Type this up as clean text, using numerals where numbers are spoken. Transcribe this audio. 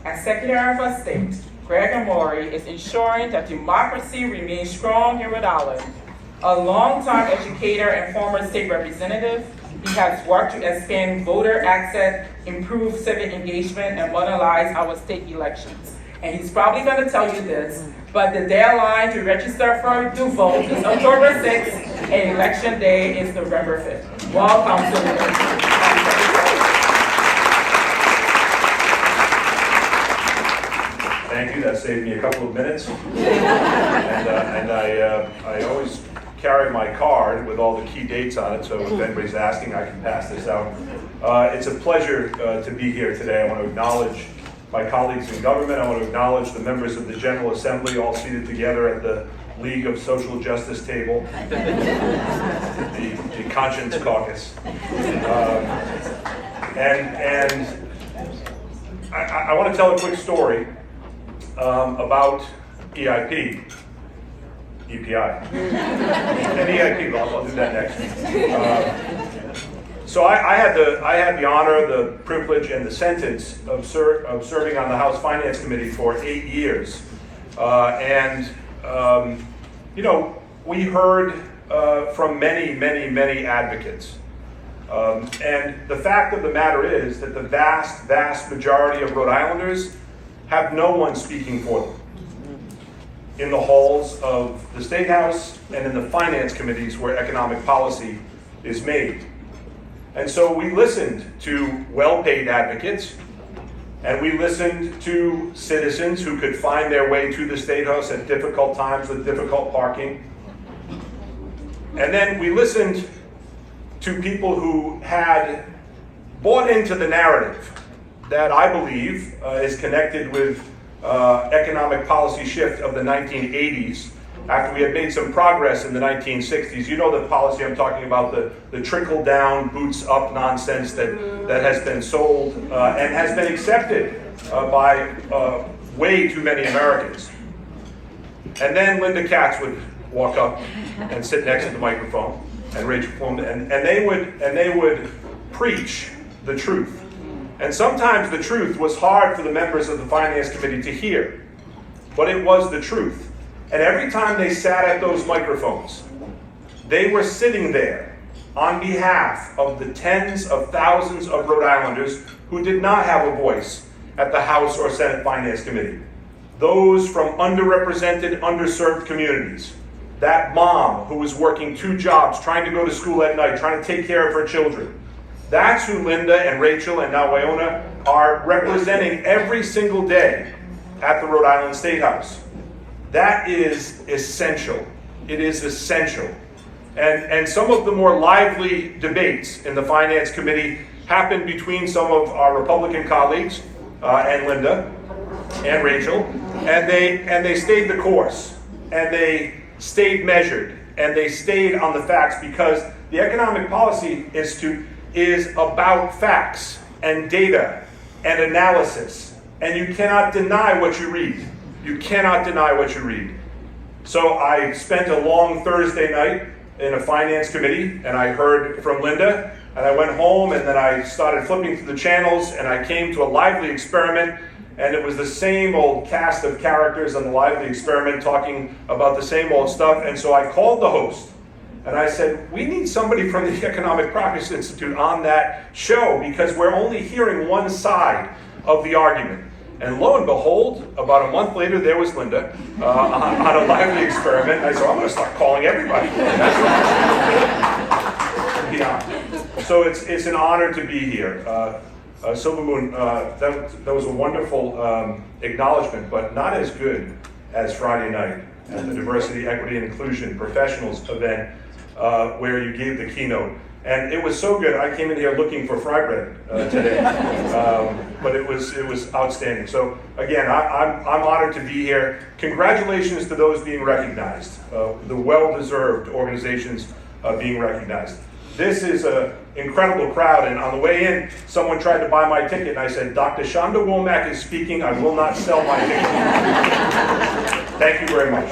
As Secretary of State, Gregg Amore is ensuring that democracy remains strong in Rhode Island. A longtime educator and former state representative, he has worked to expand voter access, improve civic engagement, and modernize our state elections. And he's probably going to tell you this, but the deadline to register to vote is October 6th, and election day is November 5th. Welcome to the Thank you. That saved me a couple of minutes. And I always carry my card with all the key dates on it, so if anybody's asking, I can pass this out. It's a pleasure to be here today. I want to acknowledge my colleagues in government. I want to acknowledge the members of the General Assembly, all seated together at the League of Social Justice table, the Conscience Caucus. And I want to tell a quick story about EIP, EPI, and EIP. I'll do that next. So I had the honor, the privilege, and the sentence of serving on the House Finance Committee for 8 years, we heard from many advocates. And the fact of the matter is that the vast majority of Rhode Islanders have no one speaking for them in the halls of the State House and in the finance committees where economic policy is made. And so we listened to well-paid advocates, and we listened to citizens who could find their way to the State House at difficult times with difficult parking. And then we listened to people who had bought into the narrative that I believe is connected with economic policy shift of the 1980s, after we had made some progress in the 1960s. You know the policy I'm talking about, the trickle-down, boots-up nonsense that has been sold and has been accepted by way too many Americans. And then Linda Katz would walk up and sit next to the microphone, and Rachel Plum, and they would preach the truth. And sometimes the truth was hard for the members of the Finance Committee to hear, but it was the truth. And every time they sat at those microphones, they were sitting there on behalf of the tens of thousands of Rhode Islanders who did not have a voice at the House or Senate Finance Committee. Those from underrepresented, underserved communities. That mom who was working 2 jobs, trying to go to school at night, trying to take care of her children. That's who Linda and Rachel and now Wyona are representing every single day at the Rhode Island State House. That is essential. It is essential. And some of the more lively debates in the Finance Committee happened between some of our Republican colleagues and Linda and Rachel, and they stayed the course, and they stayed measured, and they stayed on the facts, because the Economic Policy Institute is about facts and data and analysis, and you cannot deny what you read. You cannot deny what you read. So I spent a long Thursday night in a finance committee, and I heard from Linda, and I went home, and then I started flipping through the channels, and I came to a lively experiment, and it was the same old cast of characters on the lively experiment talking about the same old stuff. And so I called the host, and I said, we need somebody from the Economic Progress Institute on that show, because we're only hearing one side of the argument. And lo and behold, about a month later, there was Linda on a lively experiment. And I said, I'm going to start calling everybody. So it's an honor to be here. Silver Moon, that was a wonderful acknowledgement, but not as good as Friday night at the Diversity, Equity, and Inclusion Professionals event, where you gave the keynote. And it was so good, I came in here looking for fry bread today, but it was outstanding. So again, I'm honored to be here. Congratulations to those being recognized, the well-deserved organizations being recognized. This is an incredible crowd, and on the way in, someone tried to buy my ticket, and I said, Dr. Shonda Womack is speaking, I will not sell my ticket. Thank you very much.